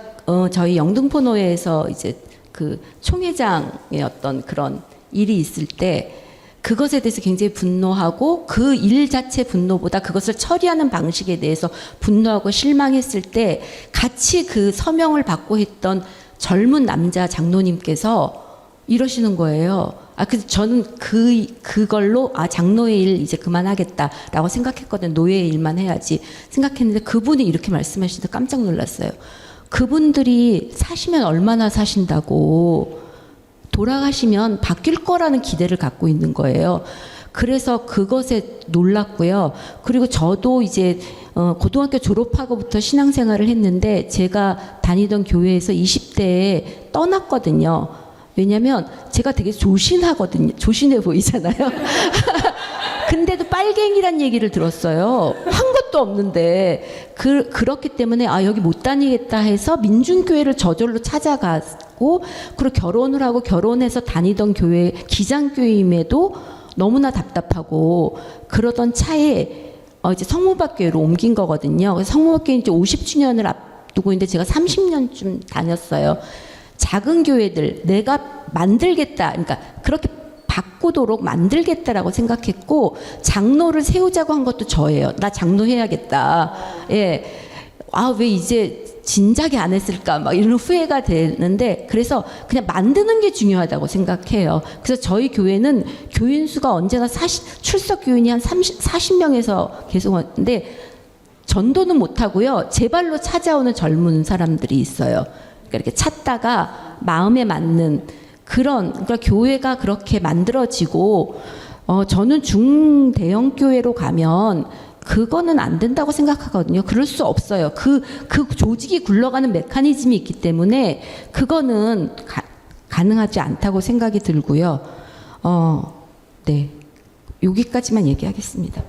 저희 영등포노회에서 이제 그 총회장의 어떤 그런 일이 있을 때 그것에 대해서 굉장히 분노하고 그 일 자체 분노보다 그것을 처리하는 방식에 대해서 분노하고 실망했을 때 같이 그 서명을 받고 했던 젊은 남자 장로님께서 이러시는 거예요. 그래서 저는 그걸로 장로의 일 이제 그만하겠다라고 생각했거든요. 노예의 일만 해야지 생각했는데 그분이 이렇게 말씀하시는데 깜짝 놀랐어요. 그분들이 사시면 얼마나 사신다고 돌아가시면 바뀔 거라는 기대를 갖고 있는 거예요. 그래서 그것에 놀랐고요. 그리고 저도 이제 고등학교 졸업하고부터 신앙생활을 했는데 제가 다니던 교회에서 20대에 떠났거든요. 왜냐면 제가 되게 조신하거든요. 조신해 보이잖아요. 근데도 빨갱이란 얘기를 들었어요. 한 것도 없는데 그렇기 때문에 여기 못 다니겠다 해서 민중교회를 저절로 찾아갔고 그리고 결혼을 하고 결혼해서 다니던 교회 기장교임에도 너무나 답답하고 그러던 차에 이제 성모박교회로 옮긴 거거든요. 그래서 성모박교회 이제 50주년을 앞두고 있는데 제가 30년쯤 다녔어요. 작은 교회들 내가 만들겠다. 그러니까 그렇게 바꾸도록 만들겠다라고 생각했고 장로를 세우자고 한 것도 저예요. 나 장로 해야겠다. 예. 왜 이제 진작에 안 했을까 막 이런 후회가 되는데 그래서 그냥 만드는 게 중요하다고 생각해요. 그래서 저희 교회는 교인 수가 언제나 출석 교인이 한 40명에서 계속 왔는데 전도는 못 하고요. 제 발로 찾아오는 젊은 사람들이 있어요. 그러니까 이렇게 찾다가 마음에 맞는 그러니까 교회가 그렇게 만들어지고 저는 중대형 교회로 가면 그거는 안 된다고 생각하거든요. 그럴 수 없어요. 그 조직이 굴러가는 메커니즘이 있기 때문에 그거는 가능하지 않다고 생각이 들고요. 네. 여기까지만 얘기하겠습니다.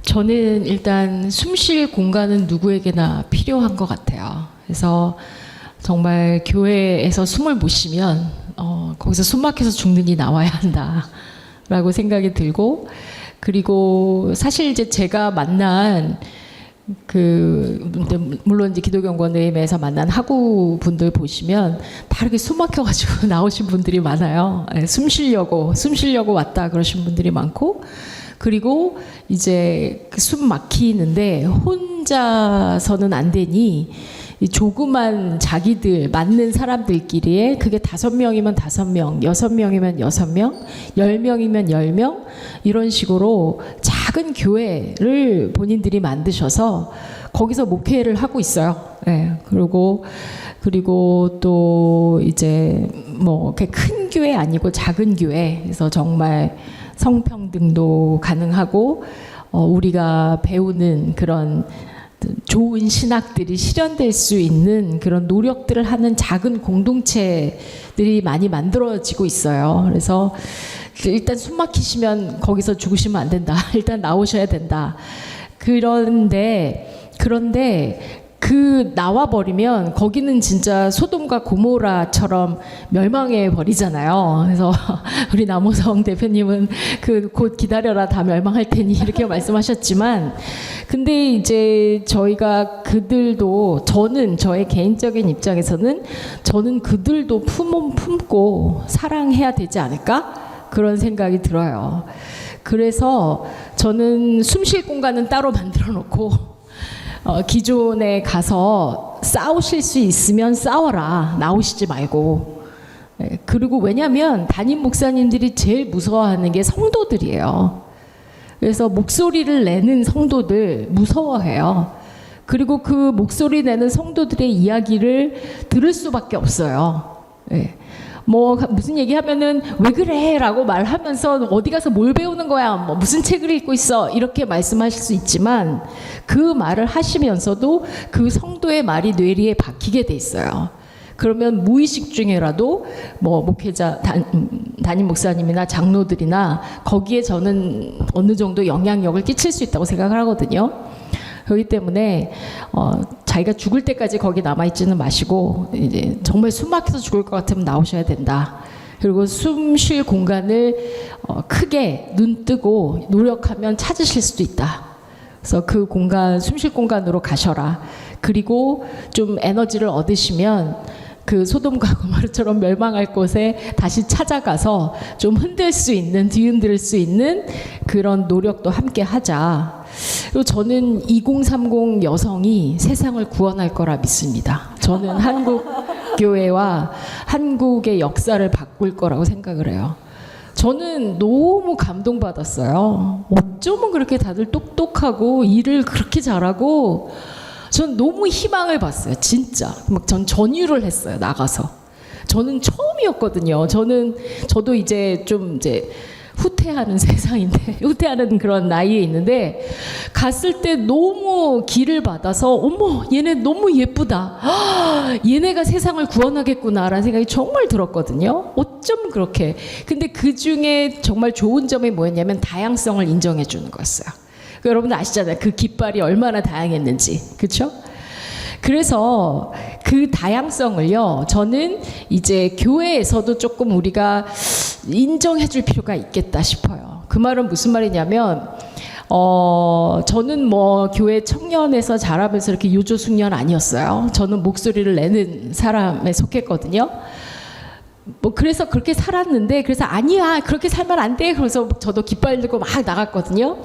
저는 일단 숨 쉴 공간은 누구에게나 필요한 것 같아요. 그래서 정말 교회에서 숨을 못 쉬면 거기서 숨 막혀서 죽는이 나와야 한다라고 생각이 들고 그리고 사실 이제 제가 만난 물론 이제 기독연구원의회에서 만난 학우 분들 보시면 다 이렇게 숨 막혀가지고 나오신 분들이 많아요. 숨 쉬려고 왔다 그러신 분들이 많고 그리고 이제 숨 막히는데 혼자서는 안 되니 이 조그만 자기들 맞는 사람들끼리에 그게 5명이면 5명, 6명이면 6명, 10명이면 10명 이런 식으로 작은 교회를 본인들이 만드셔서 거기서 목회를 하고 있어요. 네. 그리고 또 이제 뭐 큰 교회 아니고 작은 교회 그래서 정말 성평등도 가능하고 우리가 배우는 그런 좋은 신학들이 실현될 수 있는 그런 노력들을 하는 작은 공동체들이 많이 만들어지고 있어요. 그래서 일단 숨 막히시면 거기서 죽으시면 안 된다. 일단 나오셔야 된다. 그런데 나와버리면 거기는 진짜 소돔과 고모라처럼 멸망해 버리잖아요. 그래서 우리 남호성 대표님은 곧 기다려라 다 멸망할 테니 이렇게 말씀하셨지만 근데 이제 저희가 저는 저의 개인적인 입장에서는 저는 그들도 품고 사랑해야 되지 않을까? 그런 생각이 들어요. 그래서 저는 숨 쉴 공간은 따로 만들어 놓고 기존에 가서 싸우실 수 있으면 싸워라. 나오시지 말고. 그리고 왜냐하면 담임 목사님들이 제일 무서워하는 게 성도들이에요. 그래서 목소리를 내는 성도들 무서워해요. 그리고 그 목소리 내는 성도들의 이야기를 들을 수밖에 없어요. 뭐 무슨 얘기하면은 왜 그래? 라고 말하면서 어디 가서 뭘 배우는 거야? 뭐 무슨 책을 읽고 있어? 이렇게 말씀하실 수 있지만 그 말을 하시면서도 그 성도의 말이 뇌리에 박히게 돼 있어요. 그러면 무의식 중에라도 뭐 목회자 담임 목사님이나 장로들이나 거기에 저는 어느 정도 영향력을 끼칠 수 있다고 생각을 하거든요. 그렇기 때문에 자기가 죽을 때까지 거기 남아 있지는 마시고 이제 정말 숨 막혀서 죽을 것 같으면 나오셔야 된다. 그리고 숨 쉴 공간을 크게 눈 뜨고 노력하면 찾으실 수도 있다. 그래서 그 공간, 숨 쉴 공간으로 가셔라. 그리고 좀 에너지를 얻으시면 그 소돔과 고모라처럼 멸망할 곳에 다시 찾아가서 좀 흔들 수 있는, 뒤흔들 수 있는 그런 노력도 함께 하자. 그리고 저는 2030 여성이 세상을 구원할 거라 믿습니다. 저는 한국 교회와 한국의 역사를 바꿀 거라고 생각을 해요. 저는 너무 감동받았어요. 어쩌면 그렇게 다들 똑똑하고 일을 그렇게 잘하고 전 너무 희망을 봤어요. 진짜. 막 전 전유를 했어요. 나가서. 저는 처음이었거든요. 저도 이제 좀 이제 후퇴하는 세상인데 후퇴하는 그런 나이에 있는데 갔을 때 너무 기를 받아서 어머 얘네 너무 예쁘다. 얘네가 세상을 구원하겠구나라는 생각이 정말 들었거든요. 어쩜 그렇게. 근데 그중에 정말 좋은 점이 뭐였냐면 다양성을 인정해 주는 거였어요. 여러분 아시잖아요. 그 깃발이 얼마나 다양했는지. 그렇죠? 그래서 그 다양성을요, 저는 이제 교회에서도 조금 우리가 인정해 줄 필요가 있겠다 싶어요. 그 말은 무슨 말이냐면, 저는 뭐 교회 청년에서 자라면서 이렇게 요조숙녀는 아니었어요. 저는 목소리를 내는 사람에 속했거든요. 뭐 그래서 그렇게 살았는데, 그래서 아니야 그렇게 살면 안 돼. 그래서 저도 깃발 들고 막 나갔거든요.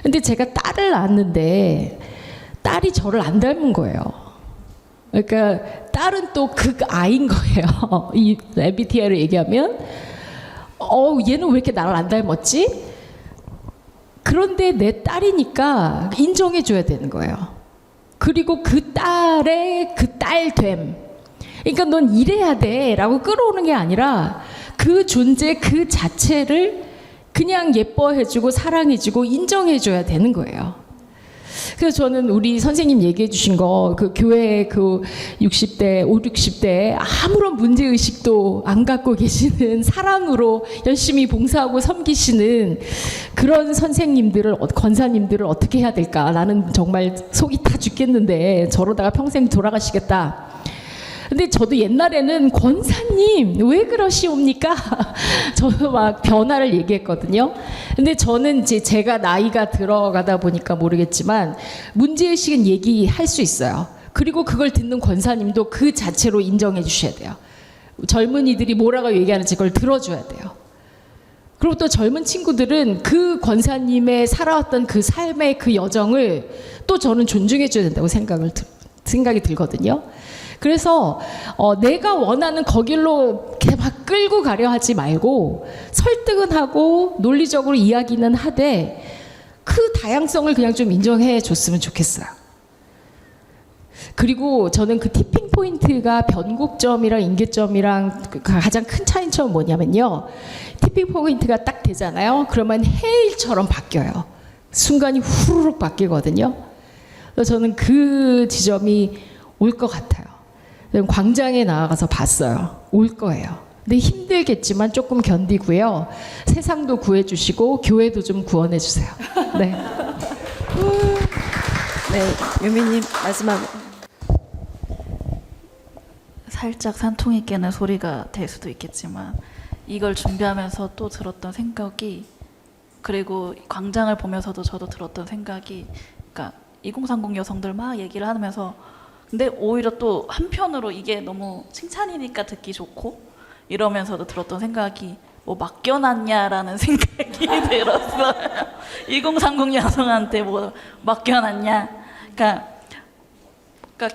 근데 제가 딸을 낳았는데 딸이 저를 안 닮은 거예요. 그러니까 딸은 또 그 아이인 거예요. 이 MBTI를 얘기하면 얘는 왜 이렇게 나를 안 닮았지? 그런데 내 딸이니까 인정해 줘야 되는 거예요. 그리고 그 딸의 그 딸됨. 그러니까 넌 이래야 돼 라고 끌어오는 게 아니라 그 존재 그 자체를 그냥 예뻐해주고 사랑해주고 인정해줘야 되는 거예요. 그래서 저는 우리 선생님 얘기해 주신 거, 그 교회 그 60대, 60대 아무런 문제의식도 안 갖고 계시는 사랑으로 열심히 봉사하고 섬기시는 그런 선생님들을, 권사님들을 어떻게 해야 될까? 나는 정말 속이 타 죽겠는데 저러다가 평생 돌아가시겠다. 근데 저도 옛날에는 권사님 왜 그러시옵니까? 저도 막 변화를 얘기했거든요. 근데 저는 이제 제가 나이가 들어가다 보니까 모르겠지만 문제의식은 얘기할 수 있어요. 그리고 그걸 듣는 권사님도 그 자체로 인정해 주셔야 돼요. 젊은이들이 뭐라고 얘기하는지 그걸 들어줘야 돼요. 그리고 또 젊은 친구들은 그 권사님의 살아왔던 그 삶의 그 여정을 또 저는 존중해 줘야 된다고 생각이 들거든요. 그래서 내가 원하는 거길로 이렇게 막 끌고 가려 하지 말고 설득은 하고 논리적으로 이야기는 하되 그 다양성을 그냥 좀 인정해 줬으면 좋겠어요. 그리고 저는 그 티핑 포인트가 변곡점이랑 임계점이랑 가장 큰 차이점은 뭐냐면요. 티핑 포인트가 딱 되잖아요. 그러면 해일처럼 바뀌어요. 순간이 후루룩 바뀌거든요. 그래서 저는 그 지점이 올 것 같아요. 광장에 나가서 봤어요. 올 거예요. 근데 힘들겠지만 조금 견디고요. 세상도 구해주시고 교회도 좀 구원해주세요. 네. 네, 유미님 마지막. 살짝 산통이 깨는 소리가 될 수도 있겠지만 이걸 준비하면서 또 들었던 생각이, 그리고 광장을 보면서도 저도 들었던 생각이, 그러니까 2030 여성들 막 얘기를 하면서, 근데 오히려 또 한편으로 이게 너무 칭찬이니까 듣기 좋고 이러면서도 들었던 생각이, 뭐 맡겨놨냐라는 생각이 들었어요. 2030 여성한테 뭐 맡겨놨냐. 그러니까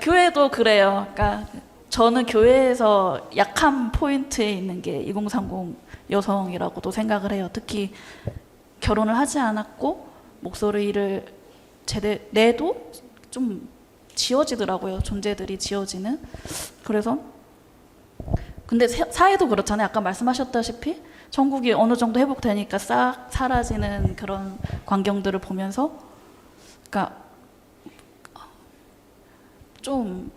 교회도 그래요. 그러니까 저는 교회에서 약한 포인트에 있는 게 2030 여성이라고도 생각을 해요. 특히 결혼을 하지 않았고 목소리를 제대로 내도 좀 지워지더라고요. 존재들이 지워지는. 그래서 근데 사회도 그렇잖아요. 아까 말씀하셨다시피 전국이 어느 정도 회복되니까 싹 사라지는 그런 광경들을 보면서, 그러니까 좀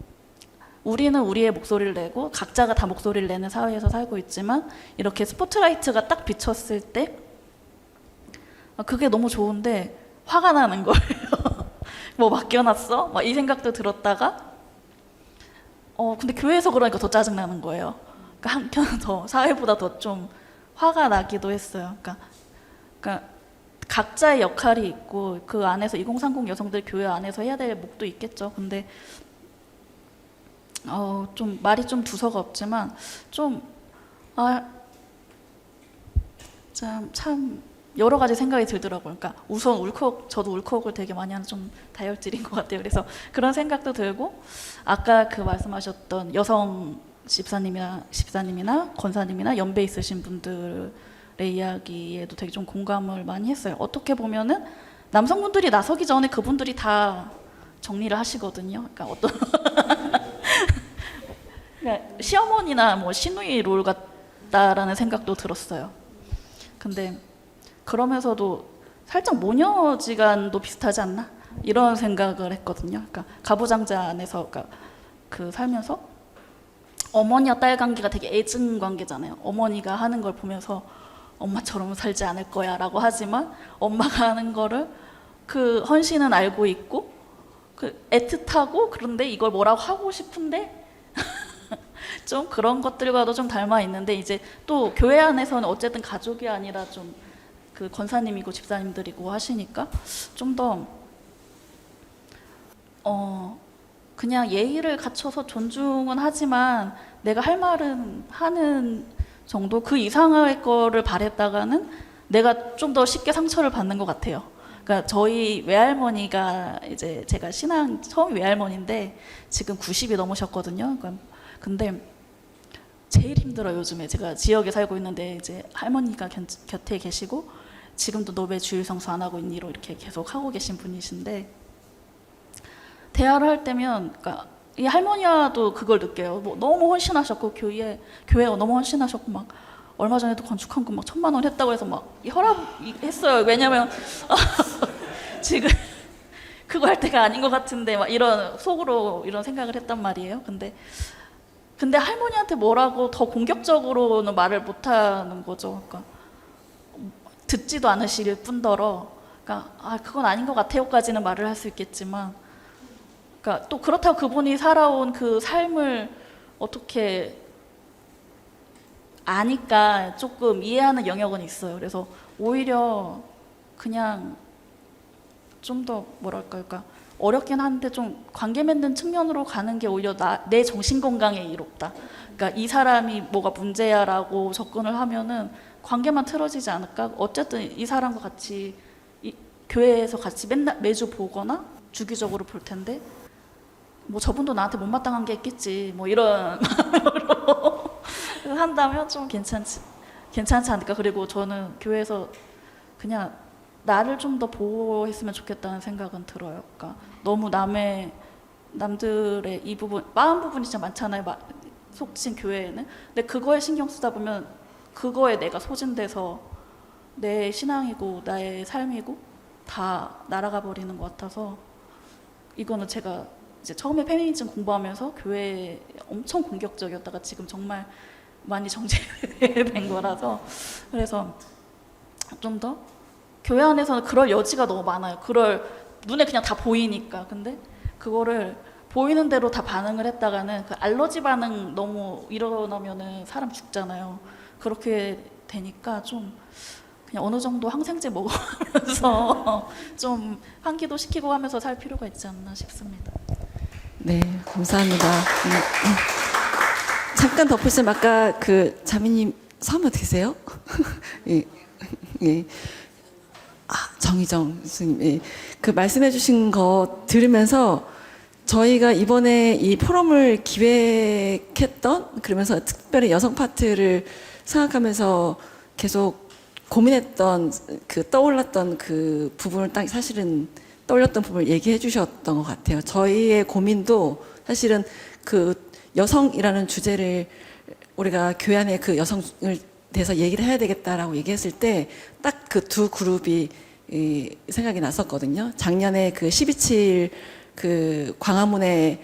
우리는 우리의 목소리를 내고 각자가 다 목소리를 내는 사회에서 살고 있지만 이렇게 스포트라이트가 딱 비쳤을 때 그게 너무 좋은데 화가 나는 거예요. 뭐 맡겨놨어? 막 이 생각도 들었다가 근데 교회에서 그러니까 더 짜증나는 거예요. 그러니까 한편 더 사회보다 더 좀 화가 나기도 했어요. 그러니까 각자의 역할이 있고 그 안에서 2030 여성들 교회 안에서 해야 될 몫도 있겠죠. 근데 좀 말이 좀 두서가 없지만 참 여러 가지 생각이 들더라고요. 그러니까 우선 저도 울컥을 되게 많이 하는 좀 다혈질인 것 같아요. 그래서 그런 생각도 들고 아까 그 말씀하셨던 여성 집사님이나 권사님이나 연배 있으신 분들의 이야기에도 되게 좀 공감을 많이 했어요. 어떻게 보면은 남성분들이 나서기 전에 그분들이 다 정리를 하시거든요. 그러니까 어떤 그러니까 시어머니나 뭐 시누이 롤 같다라는 생각도 들었어요. 근데 그러면서도 살짝 모녀지간도 비슷하지 않나? 이런 생각을 했거든요. 그러니까 가부장자 안에서 그 살면서 어머니와 딸 관계가 되게 애증 관계잖아요. 어머니가 하는 걸 보면서 엄마처럼 살지 않을 거야 라고 하지만 엄마가 하는 거를 그 헌신은 알고 있고 그 애틋하고 그런데 이걸 뭐라고 하고 싶은데 좀 그런 것들과도 좀 닮아 있는데 이제 또 교회 안에서는 어쨌든 가족이 아니라 좀 그 권사님이고 집사님들이고 하시니까 좀 더 그냥 예의를 갖춰서 존중은 하지만 내가 할 말은 하는 정도 그 이상의 거를 바랬다가는 내가 좀 더 쉽게 상처를 받는 것 같아요. 그러니까 저희 외할머니가 이제 제가 신앙 처음 외할머니인데 지금 90이 넘으셨거든요. 근데 제일 힘들어요. 요즘에 제가 지역에 살고 있는데 이제 할머니가 곁에 계시고 지금도 너 왜 주일 성수 안 하고 있니로 이렇게 계속 하고 계신 분이신데 대화를 할 때면 그러니까 이 할머니와도 그걸 느껴요. 뭐 너무 헌신하셨고 교회에 너무 헌신하셨고 막 얼마 전에도 건축헌금 막 1,000만 원 했다고 해서 막 혈압했어요. 왜냐면 지금 그거 할 때가 아닌 것 같은데 막 이런 속으로 이런 생각을 했단 말이에요. 근데 할머니한테 뭐라고 더 공격적으로는 말을 못하는 거죠. 그러니까 듣지도 않으실 뿐더러, 그러니까 그건 아닌 것 같아요까지는 말을 할 수 있겠지만, 그러니까 또 그렇다고 그분이 살아온 그 삶을 어떻게 아니까 조금 이해하는 영역은 있어요. 그래서 오히려 그냥 좀 더 뭐랄까요, 그러니까 어렵긴 한데 좀 관계 맺는 측면으로 가는 게 오히려 내 정신 건강에 이롭다. 그러니까 이 사람이 뭐가 문제야라고 접근을 하면은 관계만 틀어지지 않을까? 어쨌든 이 사람과 같이 교회에서 같이 매주 보거나 주기적으로 볼 텐데 뭐 저분도 나한테 못마땅한 게 있겠지 뭐 이런 마음으로 한다면 좀 괜찮지 않을까? 그리고 저는 교회에서 그냥 나를 좀 더 보호했으면 좋겠다는 생각은 들어요. 그러니까 너무 남들의 이 부분, 마음 부분이 진짜 많잖아요. 속칭 교회에는. 근데 그거에 신경 쓰다 보면 그거에 내가 소진돼서 내 신앙이고 나의 삶이고 다 날아가 버리는 것 같아서 이거는 제가 이제 처음에 페미니즘 공부하면서 교회에 엄청 공격적이었다가 지금 정말 많이 정제된 거라서 그래서 좀 더 교회 안에서는 그럴 여지가 너무 많아요. 그럴 눈에 그냥 다 보이니까. 근데 그거를 보이는 대로 다 반응을 했다가는 그 알러지 반응 너무 일어나면은 사람 죽잖아요. 그렇게 되니까 좀 그냥 어느 정도 항생제 먹으면서 좀 환기도 시키고 하면서 살 필요가 있지 않나 싶습니다. 네, 감사합니다. 잠깐 덧붙이면 아까 그 자매님 성함 어떻게 되세요? 예, 예. 정희정 스님. 예. 그 말씀해주신 거 들으면서 저희가 이번에 이 포럼을 기획했던 그러면서 특별히 여성 파트를 생각하면서 계속 고민했던 떠올랐던 그 부분을 딱 사실은 떠올렸던 부분을 얘기해 주셨던 것 같아요. 저희의 고민도 사실은 그 여성이라는 주제를 우리가 교회 안에 그 여성을 대해서 얘기를 해야 되겠다라고 얘기했을 때 딱 그 두 그룹이 생각이 났었거든요. 작년에 그 12.7 그 광화문에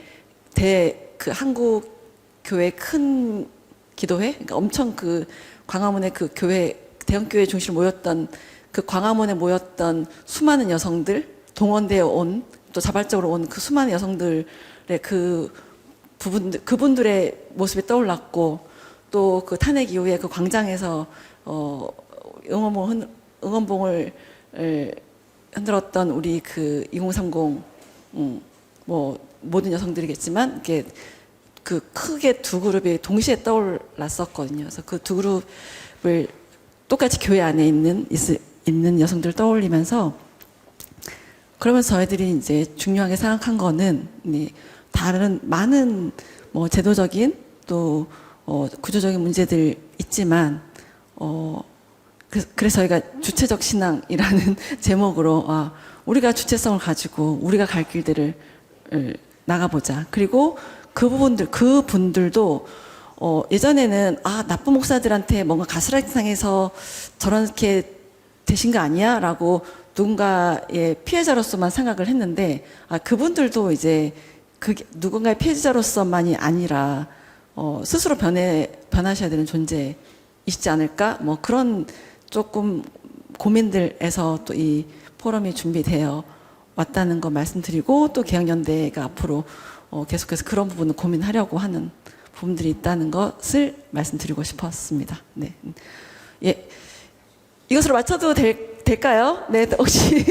그 한국 교회 큰 기도회, 그러니까 엄청 그 광화문에 그 교회 대형 교회 중심으로 모였던 그 광화문에 모였던 수많은 여성들, 동원되어 온 또 자발적으로 온 그 수많은 여성들의 그 부분들, 그분들의 모습이 떠올랐고, 또 그 탄핵 이후에 그 광장에서 응원봉을 흔들었던 우리 그 2030 뭐 모든 여성들이겠지만 이게 그 크게 두 그룹이 동시에 떠올랐었거든요. 그래서 그 두 그룹을 똑같이 교회 안에 있는 여성들을 떠올리면서, 그러면서 저희들이 이제 중요하게 생각한 거는 다른 많은 뭐 제도적인 또 구조적인 문제들 있지만 그래서 저희가 주체적 신앙이라는 제목으로 우리가 주체성을 가지고 우리가 갈 길들을 나가보자. 그리고 그분들도 예전에는 나쁜 목사들한테 뭔가 가스라이팅 당해서 저렇게 되신 거 아니야? 라고 누군가의 피해자로서만 생각을 했는데, 그분들도 이제 누군가의 피해자로서만이 아니라 스스로 변하셔야 되는 존재이시지 않을까? 뭐 그런 조금 고민들에서 또 이 포럼이 준비되어 왔다는 거 말씀드리고, 또 개혁연대가 앞으로 계속해서 그런 부분을 고민하려고 하는 부분들이 있다는 것을 말씀드리고 싶었습니다. 네. 예. 이것으로 맞춰도 될까요? 네, 혹시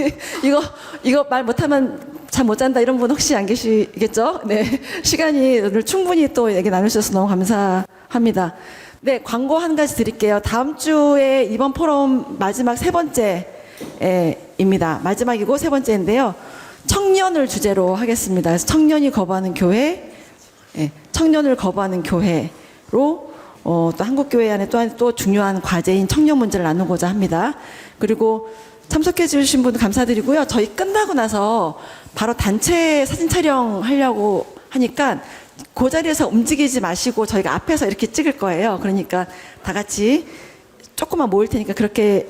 이거 말 못하면 잠 못 잔다 이런 분 혹시 안 계시겠죠? 네, 시간이 오늘 충분히 또 얘기 나누셔서 너무 감사합니다. 네, 광고 한 가지 드릴게요. 다음 주에 이번 포럼 마지막 세 번째입니다. 마지막이고 세 번째인데요. 청년을 주제로 하겠습니다. 그래서 청년이 거부하는 교회, 청년을 거부하는 교회로 또 한국교회 안에 또 중요한 과제인 청년 문제를 나누고자 합니다. 그리고 참석해 주신 분 감사드리고요. 저희 끝나고 나서 바로 단체 사진 촬영하려고 하니까 그 자리에서 움직이지 마시고 저희가 앞에서 이렇게 찍을 거예요. 그러니까 다 같이 조금만 모일 테니까 그렇게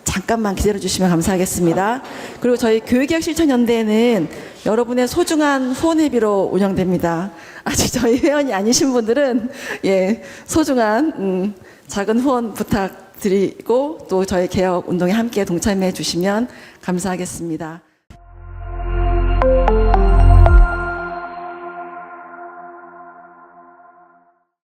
잠깐만 기다려 주시면 감사하겠습니다. 그리고 저희 교회개혁실천연대는 여러분의 소중한 후원회비로 운영됩니다. 아직 저희 회원이 아니신 분들은 소중한 작은 후원 부탁드리고 또 저희 개혁 운동에 함께 동참해 주시면 감사하겠습니다.